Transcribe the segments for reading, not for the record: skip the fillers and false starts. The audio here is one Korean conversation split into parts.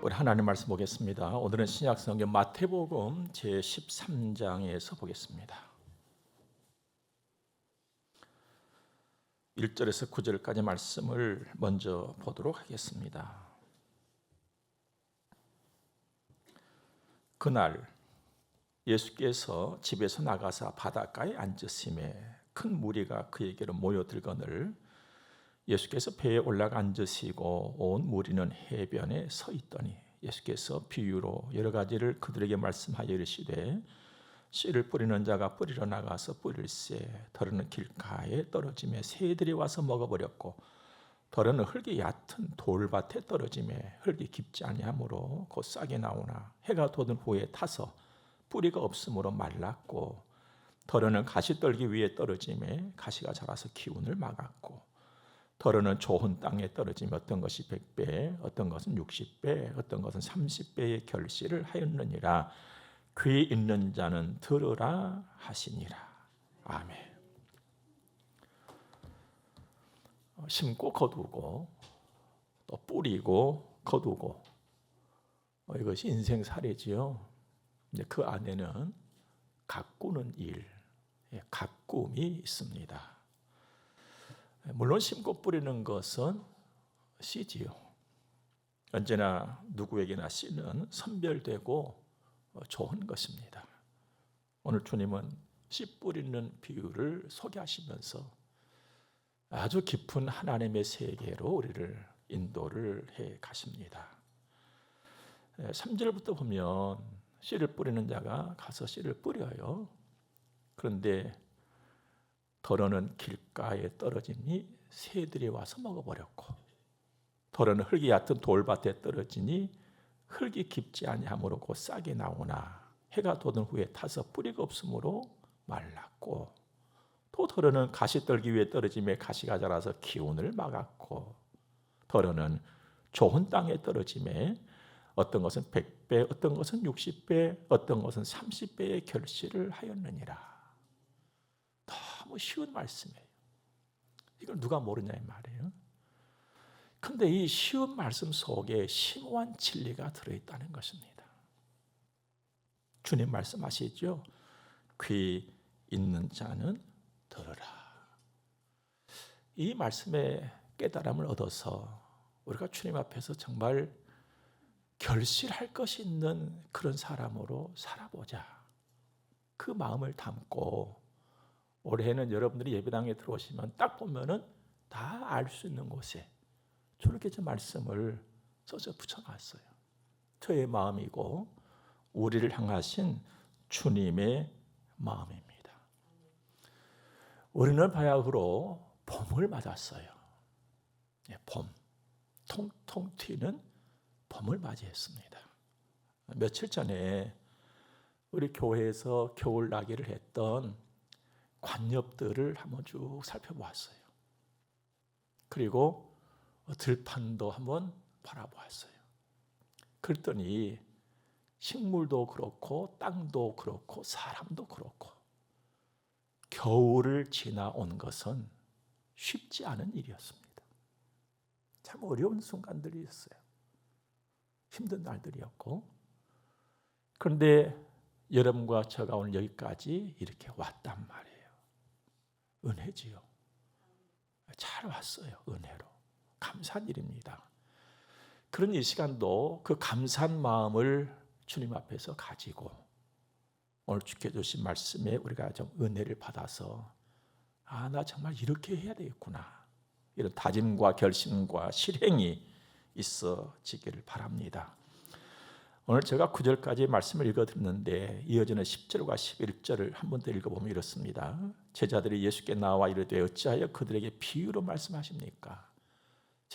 우리 하나님 말씀 보겠습니다. 오늘은 신약 성경 마태복음 제13장에서 보겠습니다. 1절에서 9절까지 말씀을 먼저 보도록 하겠습니다. 그날 예수께서 집에서 나가사 바닷가에 앉으심에 큰 무리가 그에게로 모여들거늘 예수께서 배에 올라가 앉으시고 온 무리는 해변에 서 있더니 예수께서 비유로 여러 가지를 그들에게 말씀하여 이르시되 씨를 뿌리는 자가 뿌리러 나가서 뿌릴새 덜어는 길가에 떨어지매 새들이 와서 먹어버렸고 덜어는 흙이 얕은 돌밭에 떨어지매 흙이 깊지 아니하므로 곧 싹이 나오나 해가 돋은 후에 타서 뿌리가 없으므로 말랐고 덜어는 가시떨기 위에 떨어지매 가시가 자라서 기운을 막았고 덜어는 좋은 땅에 떨어지며 어떤 것이 100배, 어떤 것은 60배, 어떤 것은 30배의 결실을 하였느니라. 귀 있는 자는 들으라 하시니라. 아멘. 심고 거두고 또 뿌리고 거두고 이것이 인생사례지요. 그 안에는 가꾸는 일, 가꿈이 있습니다. 물론 심고 뿌리는 것은 씨지요. 언제나 누구에게나 씨는 선별되고 좋은 것입니다. 오늘 주님은 씨 뿌리는 비유를 소개하시면서 아주 깊은 하나님의 세계로 우리를 인도를 해 가십니다. 3절부터 보면 씨를 뿌리는 자가 가서 씨를 뿌려요. 그런데 덜어는 길가에 떨어지니 새들이 와서 먹어버렸고 덜어는 흙이 얕은 돌밭에 떨어지니 흙이 깊지 아니하므로 곧 싹이 나오나 해가 돋은 후에 타서 뿌리가 없으므로 말랐고 또 덜어는 가시떨기 위에 떨어지며 가시가 자라서 기운을 막았고 덜어는 좋은 땅에 떨어지며 어떤 것은 100배, 어떤 것은 60배, 어떤 것은 30배의 결실을 하였느니라. 너무 쉬운 말씀이에요. 이걸 누가 모르냐 이 말이에요. 그런데 이 쉬운 말씀 속에 심오한 진리가 들어있다는 것입니다. 주님 말씀하시죠. 귀 있는 자는 들으라. 이 말씀의 깨달음을 얻어서 우리가 주님 앞에서 정말 결실할 것이 있는 그런 사람으로 살아보자. 그 마음을 담고 올해는 여러분들이 예배당에 들어오시면 딱 보면은 다 알 수 있는 곳에 저렇게 제 말씀을 써서 붙여놨어요. 저의 마음이고 우리를 향하신 주님의 마음입니다. 우리는 바야흐로 봄을 맞았어요. 봄, 통통 튀는 봄을 맞이했습니다. 며칠 전에 우리 교회에서 겨울 나기를 했던 관엽들을 한번 쭉 살펴보았어요. 그리고 들판도 한번 바라보았어요. 그랬더니 식물도 그렇고 땅도 그렇고 사람도 그렇고 겨울을 지나온 것은 쉽지 않은 일이었습니다. 참 어려운 순간들이었어요. 힘든 날들이었고 그런데 여러분과 제가 오늘 여기까지 이렇게 왔단 말이에요. 은혜지요. 잘 왔어요. 은혜로. 감사한 일입니다. 그런 이 시간도 그 감사한 마음을 주님 앞에서 가지고 오늘 주께 주신 말씀에 우리가 좀 은혜를 받아서 나 정말 이렇게 해야 되겠구나. 이런 다짐과 결심과 실행이 있어지기를 바랍니다. 오늘 제가 9절까지 말씀을 읽어드렸는데 이어지는 10절과 11절을 한 번 더 읽어보면 이렇습니다. 제자들이 예수께 나와 이르되 어찌하여 그들에게 비유로 말씀하십니까?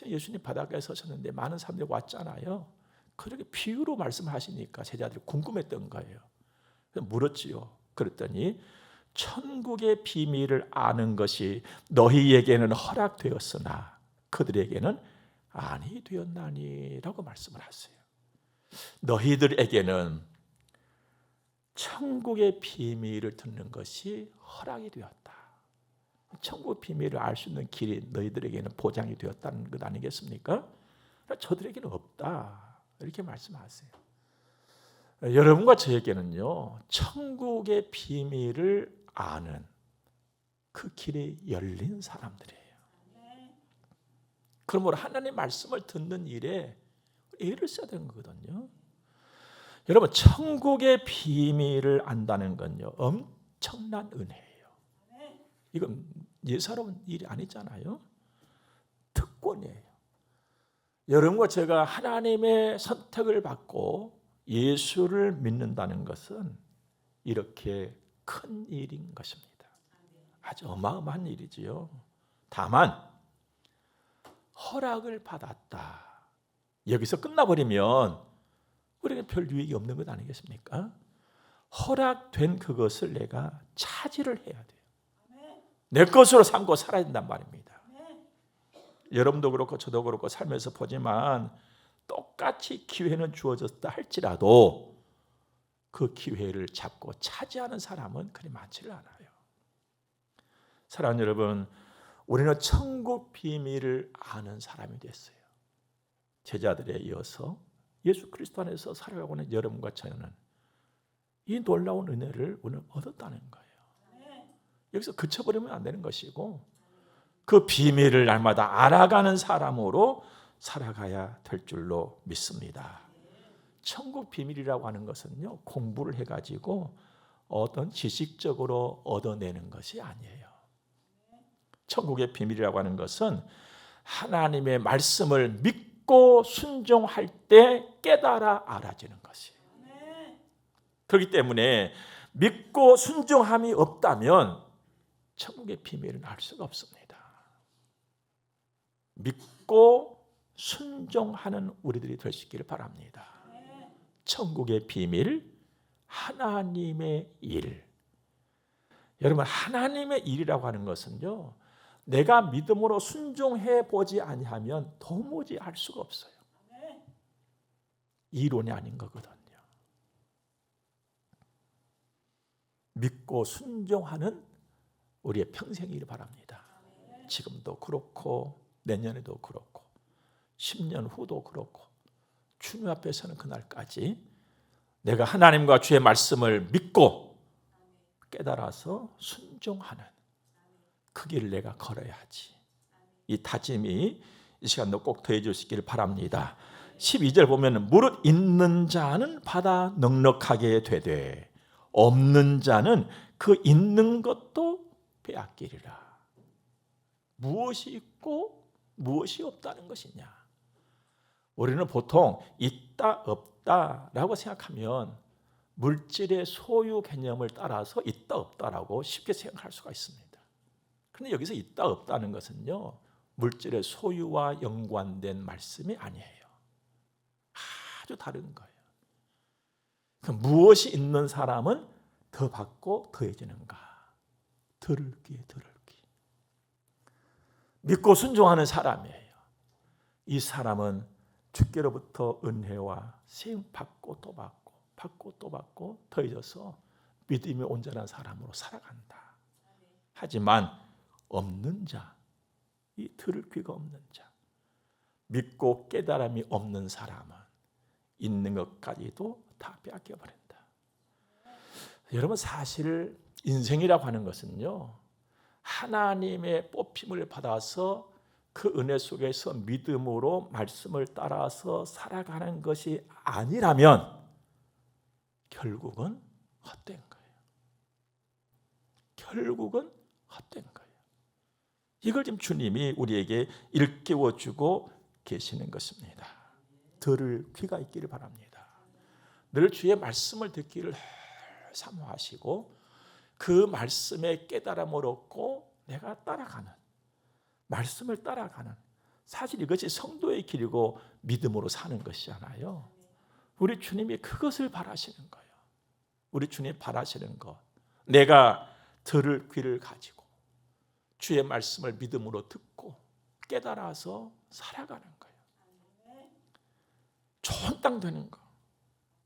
예수님 바닷가에 서셨는데 많은 사람들이 왔잖아요. 그렇게 비유로 말씀하시니까 제자들이 궁금했던 거예요. 그래서 물었지요. 그랬더니 천국의 비밀을 아는 것이 너희에게는 허락되었으나 그들에게는 아니 되었나니라고 말씀을 하세요. 너희들에게는 천국의 비밀을 듣는 것이 허락이 되었다. 천국 비밀을 알 수 있는 길이 너희들에게는 보장이 되었다는 것 아니겠습니까? 저들에게는 없다. 이렇게 말씀하세요. 여러분과 저에게는요, 천국의 비밀을 아는 그 길이 열린 사람들이에요. 그러므로 하나님의 말씀을 듣는 일에 애를 써야 되는 거거든요. 여러분, 천국의 비밀을 안다는 건요, 엄청난 은혜예요. 이건 예사로운 일이 아니잖아요. 특권이에요. 여러분과 제가 하나님의 선택을 받고 예수를 믿는다는 것은 이렇게 큰 일인 것입니다. 아주 어마어마한 일이지요. 다만 허락을 받았다, 여기서 끝나버리면 우리는 별 유익이 없는 것 아니겠습니까? 허락된 그것을 내가 차지를 해야 돼요. 내 것으로 삼고 살아야 된단 말입니다. 여러분도 그렇고 저도 그렇고 살면서 보지만 똑같이 기회는 주어졌다 할지라도 그 기회를 잡고 차지하는 사람은 그리 많지를 않아요. 사랑하는 여러분, 우리는 천국 비밀을 아는 사람이 됐어요. 제자들에 이어서 예수 그리스도 안에서 살아가고 있는 여러분과 저는 이 놀라운 은혜를 오늘 얻었다는 거예요. 여기서 그쳐버리면 안 되는 것이고 그 비밀을 날마다 알아가는 사람으로 살아가야 될 줄로 믿습니다. 천국 비밀이라고 하는 것은요, 공부를 해가지고 어떤 지식적으로 얻어내는 것이 아니에요. 천국의 비밀이라고 하는 것은 하나님의 말씀을 믿고 순종할 때 깨달아 알아지는 것이에요. 그렇기 때문에 믿고 순종함이 없다면 천국의 비밀은 알 수가 없습니다. 믿고 순종하는 우리들이 될 수 있기를 바랍니다. 천국의 비밀, 하나님의 일. 여러분, 하나님의 일이라고 하는 것은요, 내가 믿음으로 순종해 보지 아니하면 도무지 알 수가 없어요. 이론이 아닌 거거든요. 믿고 순종하는 우리의 평생이길 바랍니다. 지금도 그렇고 내년에도 그렇고 10년 후도 그렇고 주님 앞에 서는 그날까지 내가 하나님과 주의 말씀을 믿고 깨달아서 순종하는 그 길을 내가 걸어야지. 이 다짐이 이 시간도 꼭 더해 주시길 바랍니다. 12절 보면 무릇 있는 자는 받아 넉넉하게 되되 없는 자는 그 있는 것도 빼앗기리라. 무엇이 있고 무엇이 없다는 것이냐? 우리는 보통 있다 없다라고 생각하면 물질의 소유 개념을 따라서 있다 없다라고 쉽게 생각할 수가 있습니다. 그런데 여기서 있다 없다는 것은요, 물질의 소유와 연관된 말씀이 아니에요. 아주 다른 거예요. 그럼 무엇이 있는 사람은 더 받고 더해지는가? 들을 귀에 들을 귀. 믿고 순종하는 사람이에요. 이 사람은 주께로부터 은혜와 세움 받고 또 받고 받고 또 받고 더해져서 믿음이 온전한 사람으로 살아간다. 하지만 없는 자, 이 들을 귀가 없는 자, 믿고 깨달음이 없는 사람은 있는 것까지도 다 빼앗겨버린다. 여러분, 사실 인생이라고 하는 것은요, 하나님의 뽑힘을 받아서 그 은혜 속에서 믿음으로 말씀을 따라서 살아가는 것이 아니라면 결국은 헛된 거예요. 결국은 헛된 거예요. 이걸 지금 주님이 우리에게 일깨워주고 계시는 것입니다. 들을 귀가 있기를 바랍니다. 늘 주의 말씀을 듣기를 사모하시고 그 말씀에 깨달음을 얻고 내가 따라가는, 말씀을 따라가는, 사실 이것이 성도의 길이고 믿음으로 사는 것이잖아요. 우리 주님이 그것을 바라시는 거예요. 우리 주님이 바라시는 것, 내가 들을 귀를 가지고 주의 말씀을 믿음으로 듣고 깨달아서 살아가는 거예요. 좋은 땅 되는 거,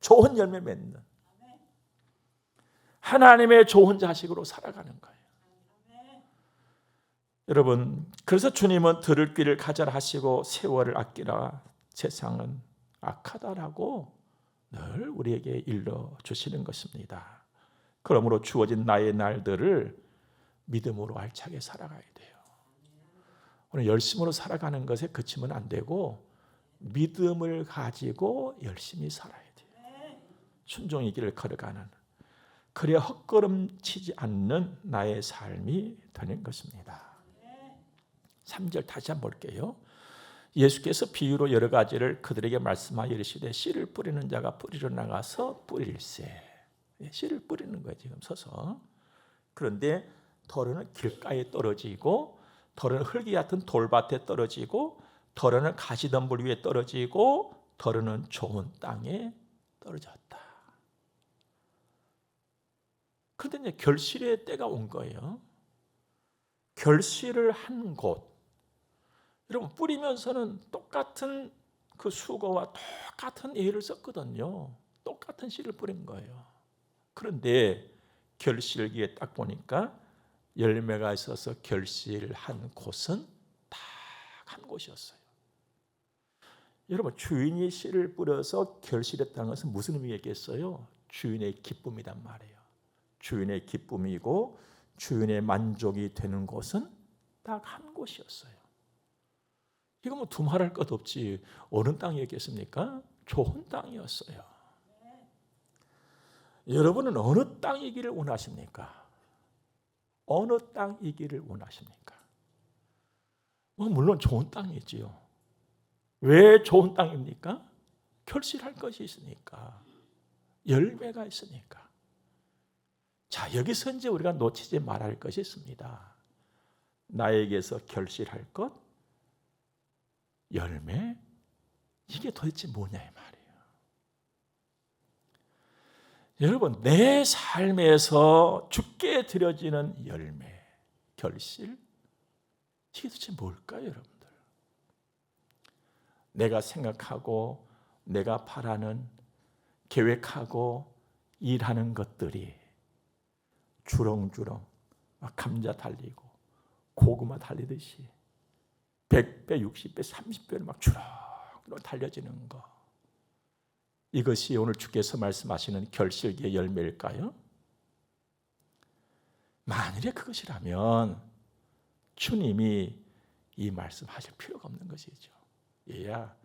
좋은 열매 맺는, 하나님의 좋은 자식으로 살아가는 거예요. 여러분, 그래서 주님은 들을 귀를 가져라 하시고 세월을 아끼라, 세상은 악하다라고 늘 우리에게 일러주시는 것입니다. 그러므로 주어진 나의 날들을 믿음으로 알차게 살아가야 돼요. 오늘 열심으로 살아가는 것에 그치면 안 되고 믿음을 가지고 열심히 살아야 돼요. 순종의 길을 걸어가는, 그래야 헛걸음치지 않는 나의 삶이 되는 것입니다. 3절 다시 한번 볼게요. 예수께서 비유로 여러 가지를 그들에게 말씀하여 이르시되 씨를 뿌리는 자가 뿌리러 나가서 뿌릴세. 씨를 뿌리는 거예요, 지금 서서. 그런데 덜어는 길가에 떨어지고, 덜어는 흙이 같은 돌밭에 떨어지고, 덜어는 가시덤불 위에 떨어지고, 덜어는 좋은 땅에 떨어졌다. 그런데 이제 결실의 때가 온 거예요. 결실을 한 곳. 여러분, 뿌리면서는 똑같은 그 수고와 똑같은 예를 썼거든요. 똑같은 씨를 뿌린 거예요. 그런데 결실기에 딱 보니까 열매가 있어서 결실한 곳은 딱 한 곳이었어요. 여러분, 주인이 씨를 뿌려서 결실했다는 것은 무슨 의미겠어요? 주인의 기쁨이란 말이에요. 주인의 기쁨이고 주인의 만족이 되는 곳은 딱 한 곳이었어요. 이거 뭐 두말할 것 없지. 어느 땅이었겠습니까? 좋은 땅이었어요. 여러분은 어느 땅이기를 원하십니까? 어느 땅이기를 원하십니까? 물론 좋은 땅이지요. 왜 좋은 땅입니까? 결실할 것이 있으니까. 열매가 있으니까. 자, 여기서 이제 우리가 놓치지 말아야 할 것이 있습니다. 나에게서 결실할 것, 열매, 이게 도대체 뭐냐 이 말이에요. 여러분, 내 삶에서 주께 드려지는 열매, 결실, 이게 도대체 뭘까요, 여러분들? 내가 생각하고 내가 바라는, 계획하고 일하는 것들이 주렁주렁 막 감자 달리고 고구마 달리듯이 100배, 60배, 30배로 막 주렁주렁 달려지는 거, 이것이 오늘 주께서 말씀하시는 결실기의 열매일까요? 만일에 그것이라면 주님이 이 말씀하실 필요가 없는 것이죠. 얘야,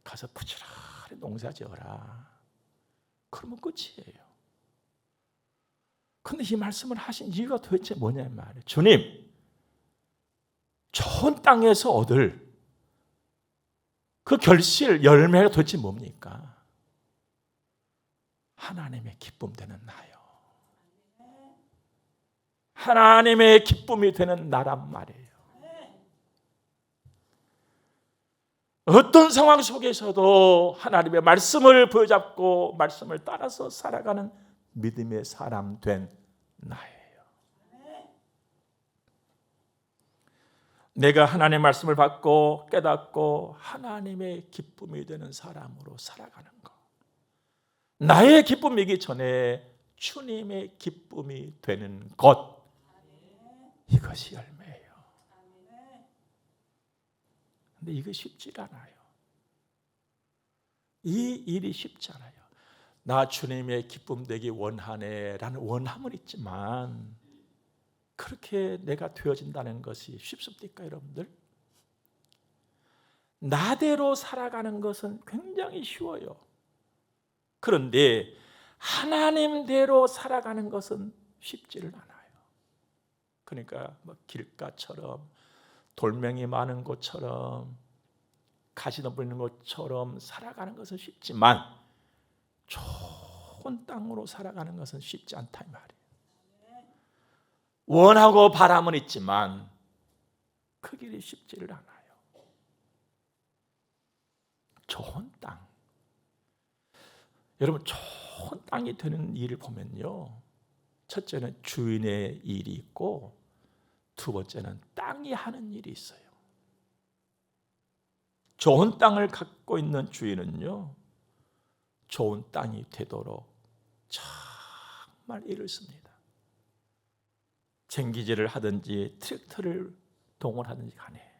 가서 부지런히 농사 지어라. 그러면 끝이에요. 그런데 이 말씀을 하신 이유가 도대체 뭐냐 말이에요. 주님, 좋은 땅에서 얻을 그 결실, 열매가 도대체 뭡니까? 하나님의 기쁨 되는 나요. 하나님의 기쁨이 되는 나란 말이에요. 어떤 상황 속에서도 하나님의 말씀을 부여잡고 말씀을 따라서 살아가는 믿음의 사람 된 나예요. 내가 하나님의 말씀을 받고 깨닫고 하나님의 기쁨이 되는 사람으로 살아가는 것. 나의 기쁨이기 전에 주님의 기쁨이 되는 것. 이것이 열매예요. 근데 이거 쉽지 않아요. 이 일이 쉽지 않아요. 나 주님의 기쁨 되기 원하네라는 원함은 있지만 그렇게 내가 되어진다는 것이 쉽습니까, 여러분들? 나대로 살아가는 것은 굉장히 쉬워요. 그런데 하나님대로 살아가는 것은 쉽지를 않아요. 그러니까 뭐 길가처럼 돌멩이 많은 곳처럼 가시덤불 있는 곳처럼 살아가는 것은 쉽지만 좋은 땅으로 살아가는 것은 쉽지 않다 이 말이에요. 원하고 바람은 있지만 그 길이 쉽지를 않아요. 좋은 땅. 여러분, 좋은 땅이 되는 일을 보면요, 첫째는 주인의 일이 있고 두 번째는 땅이 하는 일이 있어요. 좋은 땅을 갖고 있는 주인은요, 좋은 땅이 되도록 정말 일을 씁니다. 쟁기질을 하든지 트랙터를 동원하든지 간에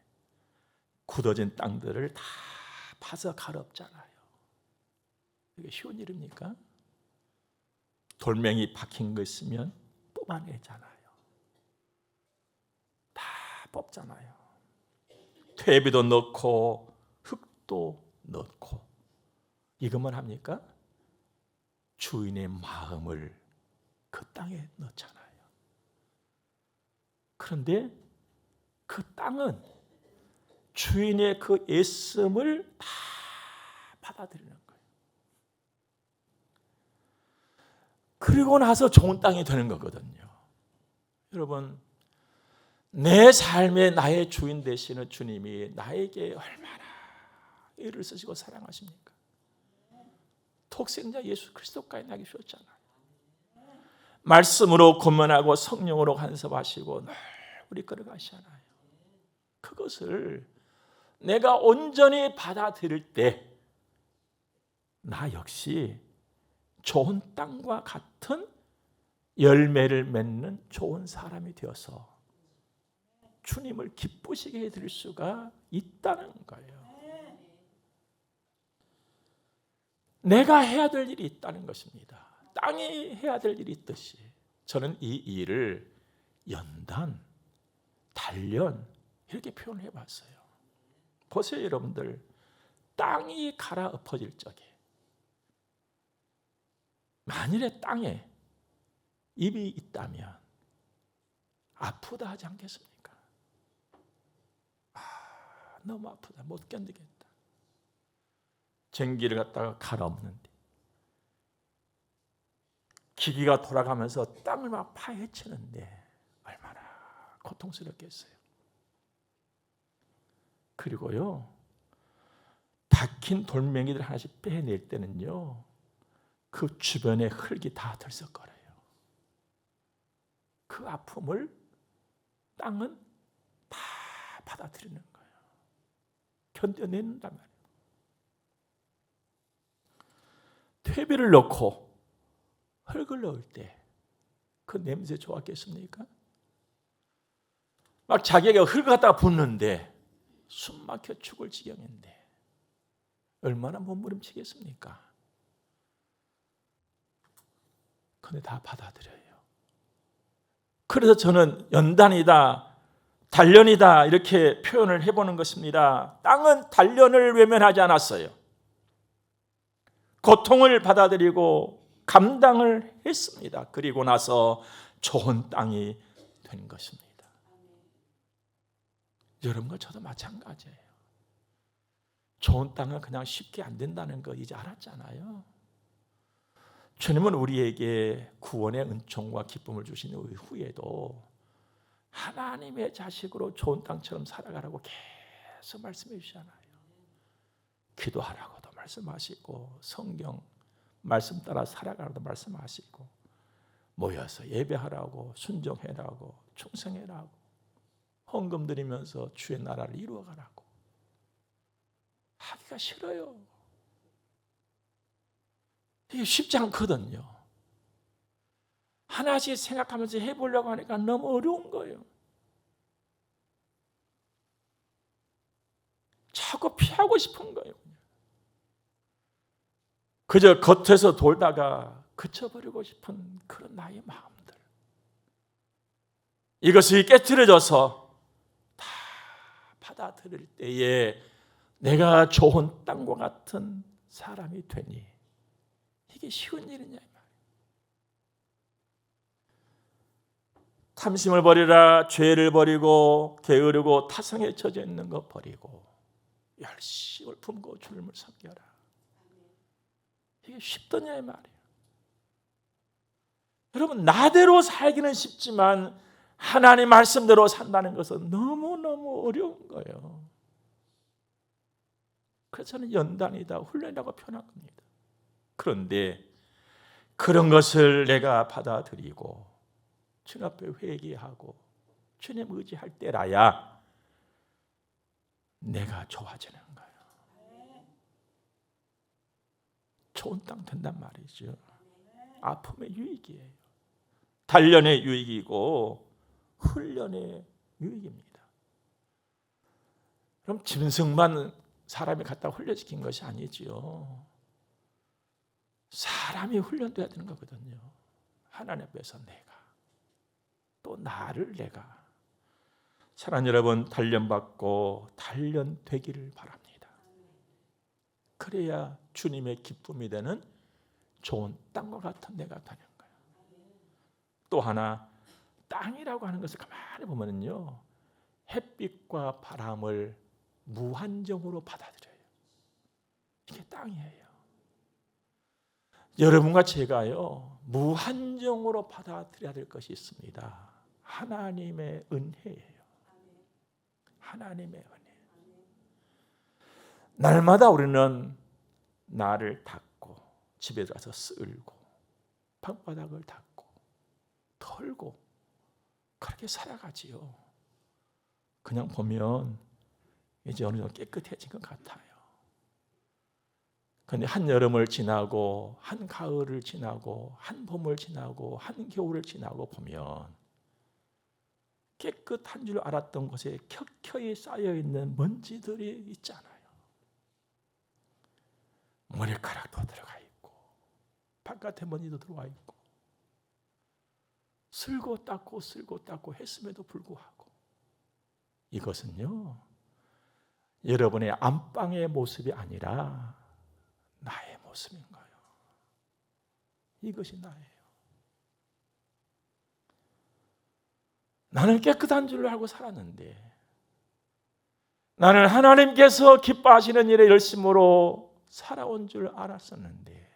굳어진 땅들을 다 파서 갈아엎잖아요. 이게 쉬운 일입니까? 돌멩이 박힌 거 있으면 뽑아내잖아요. 다 뽑잖아요. 퇴비도 넣고 흙도 넣고. 이것만 합니까? 주인의 마음을 그 땅에 넣잖아요. 그런데 그 땅은 주인의 그 애씀을 다 받아들이는 거예요. 그리고 나서 좋은 땅이 되는 거거든요. 여러분, 내 삶의 나의 주인 되시는 주님이 나에게 얼마나 애를 쓰시고 사랑하십니까? 독생자 예수 그리스도까지 나에게 주셨잖아요. 말씀으로 권면하고 성령으로 간섭하시고 늘 우리 끌어가시잖아요. 그것을 내가 온전히 받아들일 때 나 역시 좋은 땅과 같은 열매를 맺는 좋은 사람이 되어서 주님을 기쁘시게 해드릴 수가 있다는 거예요. 내가 해야 될 일이 있다는 것입니다. 땅이 해야 될 일이 있듯이 저는 이 일을 연단, 단련 이렇게 표현해 봤어요. 보세요, 여러분들. 땅이 갈아엎어질 적에 만일에 땅에 입이 있다면 아프다 하지 않겠습니까? 너무 아프다, 못 견디겠다. 전기를 갖다가 갈아엎는데 기기가 돌아가면서 땅을 막 파헤치는데 얼마나 고통스럽겠어요. 그리고요, 박힌 돌멩이들 하나씩 빼낼 때는요, 그 주변에 흙이 다 들썩거려요. 그 아픔을 땅은 다 받아들이는 거예요. 견뎌낸단 말이에요. 퇴비를 넣고 흙을 넣을 때 그 냄새 좋았겠습니까? 막 자기가 흙을 갖다가 붓는데 숨 막혀 죽을 지경인데 얼마나 몸부림치겠습니까? 그런데 다 받아들여요. 그래서 저는 연단이다, 단련이다 이렇게 표현을 해보는 것입니다. 땅은 단련을 외면하지 않았어요. 고통을 받아들이고 감당을 했습니다. 그리고 나서 좋은 땅이 된 것입니다. 여러분과 저도 마찬가지예요. 좋은 땅은 그냥 쉽게 안 된다는 거 이제 알았잖아요. 주님은 우리에게 구원의 은총과 기쁨을 주신 후에도 하나님의 자식으로 좋은 땅처럼 살아가라고 계속 말씀해 주시잖아요. 기도하라고도 말씀하시고 성경 말씀 따라 살아가라고 말씀하시고 모여서 예배하라고 순종해라고 충성해라고 헌금 드리면서 주의 나라를 이루어가라고. 하기가 싫어요. 이게 쉽지 않거든요. 하나씩 생각하면서 해보려고 하니까 너무 어려운 거예요. 자꾸 피하고 싶은 거예요. 그저 겉에서 돌다가 그쳐버리고 싶은 그런 나의 마음들. 이것이 깨트려져서 다 받아들일 때에 내가 좋은 땅과 같은 사람이 되니 이게 쉬운 일이냐 이 말이에요. 탐심을 버리라. 죄를 버리고 게으르고 타성에 젖어 있는 것 버리고 열심을 품고 주님을 섬겨라. 이게 쉽더냐 이 말이에요. 여러분, 나대로 살기는 쉽지만 하나님 말씀대로 산다는 것은 너무너무 어려운 거예요. 그래서 저는 연단이다, 훈련이라고 표현한 겁니다. 그런데 그런 것을 내가 받아들이고 주님 앞에 회개하고 주님 의지할 때라야 내가 좋아지는 거예요. 좋은 땅 된단 말이죠. 아픔의 유익이에요. 단련의 유익이고 훈련의 유익입니다. 그럼 짐승만 사람이 갖다 훈련시킨 것이 아니지요. 사람이 훈련돼야 되는 거거든요. 하나님 앞에서 내가, 또 나를 내가. 사랑하는 여러분, 단련받고 단련되기를 바랍니다. 그래야 주님의 기쁨이 되는 좋은 땅과 같은 내가 되는 거예요. 또 하나, 땅이라고 하는 것을 가만히 보면요, 햇빛과 바람을 무한정으로 받아들여요. 이게 땅이에요. 여러분과 제가요, 무한정으로 받아들여야 될 것이 있습니다. 하나님의 은혜예요. 하나님의 은혜. 날마다 우리는 나를 닦고, 집에 들어가서 쓸고, 방바닥을 닦고, 털고, 그렇게 살아가지요. 그냥 보면 이제 어느 정도 깨끗해진 것 같아요. 그런데 한 여름을 지나고, 한 가을을 지나고, 한 봄을 지나고, 한 겨울을 지나고 보면 깨끗한 줄 알았던 곳에 켜켜이 쌓여있는 먼지들이 있잖아요. 머리카락도 들어가 있고, 바깥에 먼지도 들어와 있고, 쓸고 닦고 했음에도 불구하고, 이것은요, 여러분의 안방의 모습이 아니라 나의 모습인 거예요. 이것이 나예요. 나는 깨끗한 줄 알고 살았는데, 나는 하나님께서 기뻐하시는 일에 열심으로 살아온 줄 알았었는데,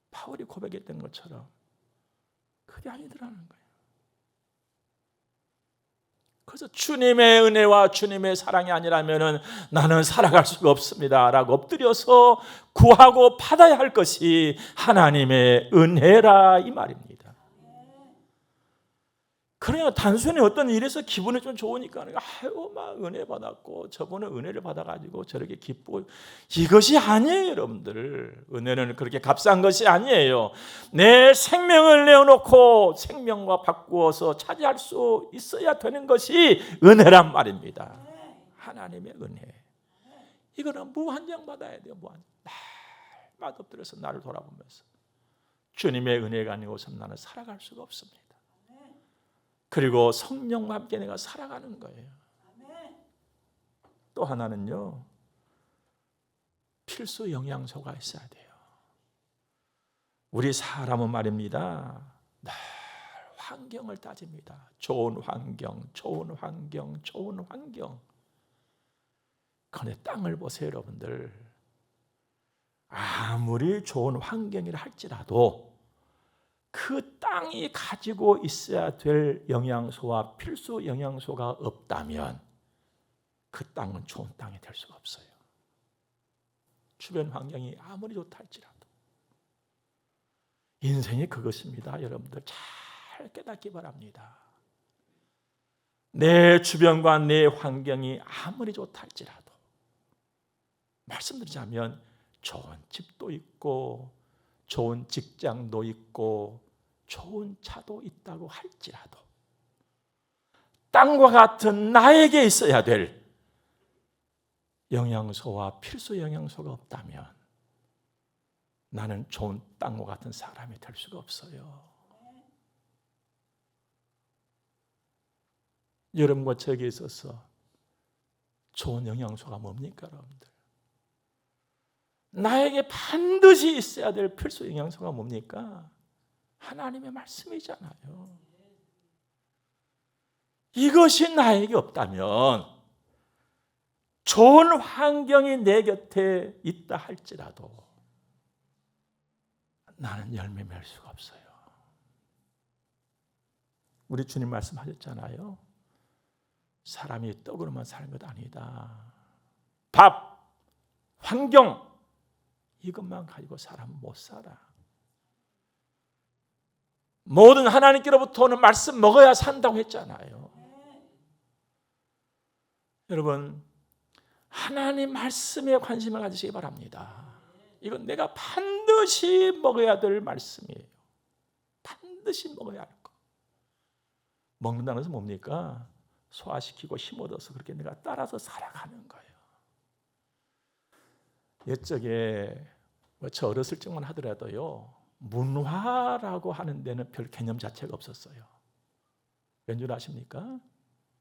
바울이 고백했던 것처럼 그게 아니더라는 거예요. 그래서 주님의 은혜와 주님의 사랑이 아니라면 나는 살아갈 수가 없습니다 라고 엎드려서 구하고 받아야 할 것이 하나님의 은혜라, 이 말입니다. 그러니까 단순히 어떤 일에서 기분이 좀 좋으니까 아유 막 은혜 받았고 저번에 은혜를 받아가지고 저렇게 기쁘고, 이것이 아니에요. 여러분들, 은혜는 그렇게 값싼 것이 아니에요. 내 생명을 내어놓고 생명과 바꾸어서 차지할 수 있어야 되는 것이 은혜란 말입니다. 하나님의 은혜, 이거는 무한정 받아야 돼요. 무한정. 날마다 엎드려서 나를 돌아보면서 주님의 은혜가 아니고서는 나는 살아갈 수가 없습니다. 그리고 성령과 함께 내가 살아가는 거예요. 또 하나는요, 필수 영양소가 있어야 돼요. 우리 사람은 말입니다, 늘 환경을 따집니다. 좋은 환경, 좋은 환경, 좋은 환경. 그런데 땅을 보세요. 여러분들, 아무리 좋은 환경이라 할지라도 그 땅이 가지고 있어야 될 영양소와 필수 영양소가 없다면 그 땅은 좋은 땅이 될 수가 없어요. 주변 환경이 아무리 좋다 할지라도. 인생이 그것입니다. 여러분들 잘 깨닫기 바랍니다. 내 주변과 내 환경이 아무리 좋다 할지라도, 말씀드리자면 좋은 집도 있고 좋은 직장도 있고 좋은 차도 있다고 할지라도 땅과 같은 나에게 있어야 될 영양소와 필수 영양소가 없다면 나는 좋은 땅과 같은 사람이 될 수가 없어요. 여러분과 저에게 있어서 좋은 영양소가 뭡니까, 여러분들? 나에게 반드시 있어야 될 필수 영양소가 뭡니까? 하나님의 말씀이잖아요. 이것이 나에게 없다면 좋은 환경이 내 곁에 있다 할지라도 나는 열매 맺을 수가 없어요. 우리 주님 말씀하셨잖아요. 사람이 떡으로만 사는 것 아니다. 밥, 환경, 이것만 가지고 사람은 못 살아. 모든 하나님께로부터 오는 말씀 먹어야 산다고 했잖아요. 여러분, 하나님 말씀에 관심을 가지시기 바랍니다. 이건 내가 반드시 먹어야 될 말씀이에요. 반드시 먹어야 할 것. 먹는다는 것은 뭡니까? 소화시키고 힘 얻어서 그렇게 내가 따라서 살아가는 거예요. 옛적에 저 어렸을 적만 하더라도요, 문화라고 하는 데는 별 개념 자체가 없었어요. 왠 줄 아십니까?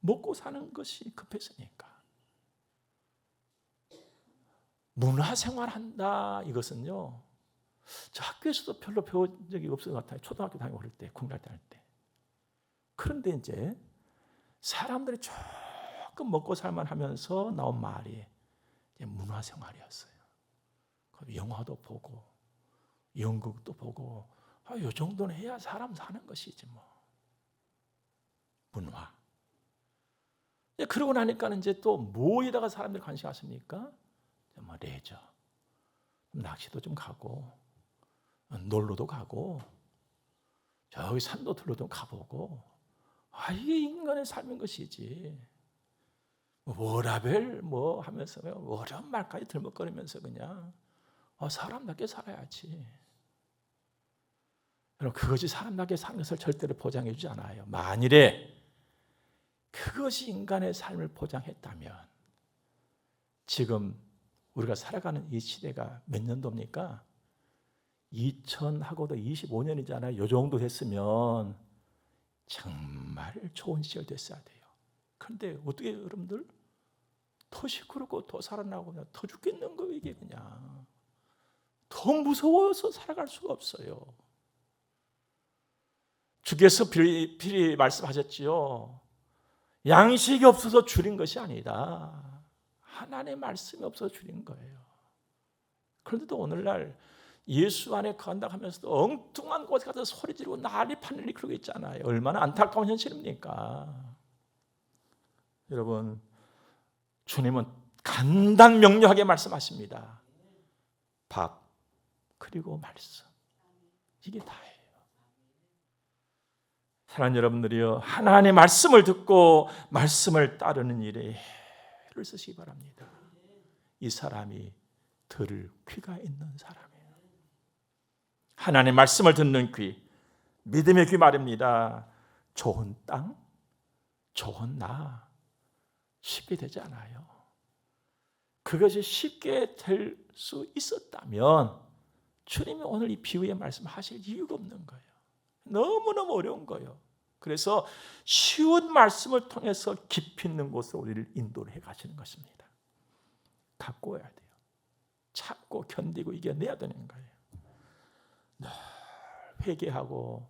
먹고 사는 것이 급했으니까. 문화생활한다 이것은요, 저 학교에서도 별로 배운 적이 없을 것 같아요. 초등학교 다니고 그럴 때, 국민학교 다닐 때. 그런데 이제 사람들이 조금 먹고 살만하면서 나온 말이 문화생활이었어요. 영화도 보고 연극도 보고, 이 정도는 해야 사람 사는 것이지 뭐. 문화. 그러고 나니까 이제 또 뭐에다가 사람들이 관심 갖습니까? 뭐 레저, 낚시도 좀 가고, 놀러도 가고, 저기 산도 들러도 가보고, 이게 인간의 삶인 것이지. 워라벨 뭐 하면서 어려운 말까지 들먹거리면서 그냥 사람답게 살아야지. 여러분, 그것이 사람답게 사는 것을 절대로 보장해 주지 않아요. 만일에 그것이 인간의 삶을 보장했다면 지금 우리가 살아가는 이 시대가 몇 년도입니까? 2000하고도 25년이잖아요. 이 정도 됐으면 정말 좋은 시절 됐어야 돼요. 그런데 어떻게 여러분들? 더 시끄럽고 더 살아나고 그냥 더 죽겠는 거예요. 이게 그냥 더 무서워서 살아갈 수가 없어요. 주께서 필히 말씀하셨지요. 양식이 없어서 줄인 것이 아니다. 하나님의 말씀이 없어서 줄인 거예요. 그런데도 오늘날 예수 안에 거한다고 하면서도 엉뚱한 곳에 가서 소리 지르고 난리 판일이 그러고 있잖아요. 얼마나 안타까운 현실입니까? 여러분, 주님은 간단 명료하게 말씀하십니다. 밥 그리고 말씀, 이게 다예요. 사랑하는 여러분들이요, 하나님의 말씀을 듣고 말씀을 따르는 일에 애를 쓰시기 바랍니다. 이 사람이 들을 귀가 있는 사람이에요. 하나님의 말씀을 듣는 귀, 믿음의 귀 말입니다. 좋은 땅, 좋은 나 쉽게 되지 않아요. 그것이 쉽게 될 수 있었다면 주님이 오늘 이 비유의 말씀 하실 이유가 없는 거예요. 너무너무 어려운 거예요. 그래서 쉬운 말씀을 통해서 깊이 있는 곳으로 우리를 인도를 해 가시는 것입니다. 갖고 와야 돼요. 참고 견디고 이겨내야 되는 거예요. 늘 회개하고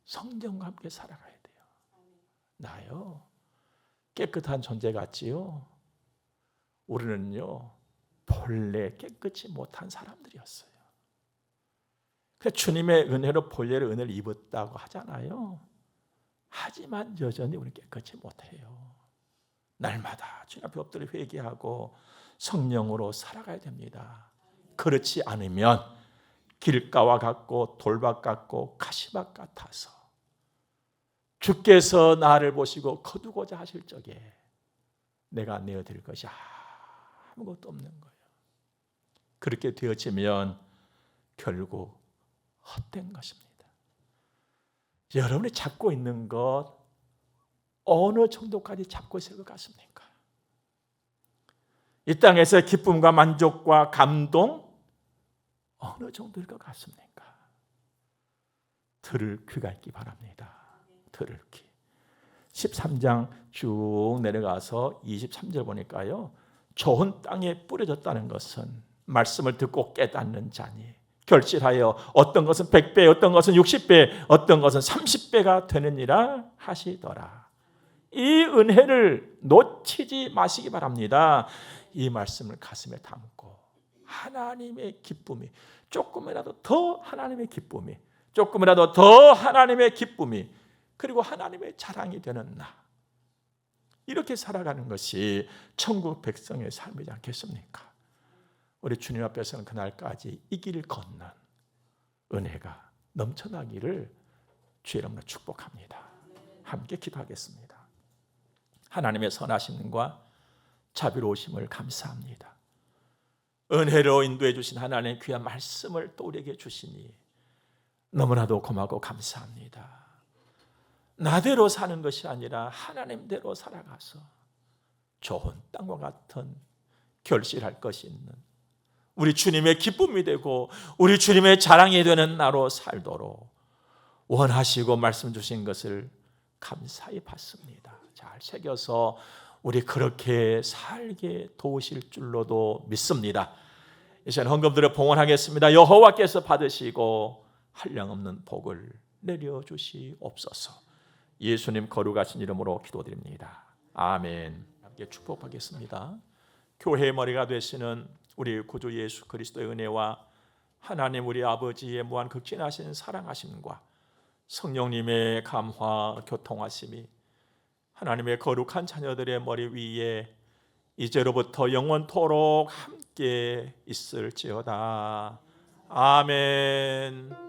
성령과 함께 살아가야 돼요. 나요, 깨끗한 존재 같지요? 우리는요, 본래 깨끗이 못한 사람들이었어요. 주님의 은혜로 본래의 은혜를 입었다고 하잖아요. 하지만 여전히 우리는 깨끗이 못해요. 날마다 주님 앞에 엎드려 회개하고 성령으로 살아가야 됩니다. 그렇지 않으면 길가와 같고 돌밭 같고 가시밭 같아서 주께서 나를 보시고 거두고자 하실 적에 내가 내어드릴 것이 아무것도 없는 거예요. 그렇게 되어지면 결국 헛된 것입니다. 여러분이 잡고 있는 것 어느 정도까지 잡고 있을 것 같습니까? 이 땅에서 기쁨과 만족과 감동 어느 정도일 것 같습니까? 들을 귀가 있기 바랍니다. 들을 귀. 13장 쭉 내려가서 23절 보니까요, 좋은 땅에 뿌려졌다는 것은 말씀을 듣고 깨닫는 자니 결실하여 어떤 것은 100배, 어떤 것은 60배, 어떤 것은 30배가 되느니라 하시더라. 이 은혜를 놓치지 마시기 바랍니다. 이 말씀을 가슴에 담고 하나님의 기쁨이, 조금이라도 더 하나님의 기쁨이, 조금이라도 더 하나님의 기쁨이, 그리고 하나님의 자랑이 되는 나, 이렇게 살아가는 것이 천국 백성의 삶이지 않겠습니까? 우리 주님 앞에서는 그날까지 이 길을 걷는 은혜가 넘쳐나기를 주의 이름으로 축복합니다. 함께 기도하겠습니다. 하나님의 선하심과 자비로우심을 감사합니다. 은혜로 인도해 주신 하나님의 귀한 말씀을 또 우리에게 주시니 너무나도 고맙고 감사합니다. 나대로 사는 것이 아니라 하나님대로 살아가서 좋은 땅과 같은 결실할 것이 있는 우리 주님의 기쁨이 되고 우리 주님의 자랑이 되는 나로 살도록 원하시고 말씀 주신 것을 감사히 받습니다. 잘 새겨서 우리 그렇게 살게 도우실 줄로도 믿습니다. 이제는 헌금들을 봉헌하겠습니다. 여호와께서 받으시고 한량없는 복을 내려주시옵소서. 예수님 거룩하신 이름으로 기도드립니다. 아멘. 함께 축복하겠습니다. 교회의 머리가 되시는 우리 구주 예수 그리스도의 은혜와 하나님 우리 아버지의 무한 극진하신 사랑하심과 성령님의 감화 교통하심이 하나님의 거룩한 자녀들의 머리 위에 이제로부터 영원토록 함께 있을지어다. 아멘.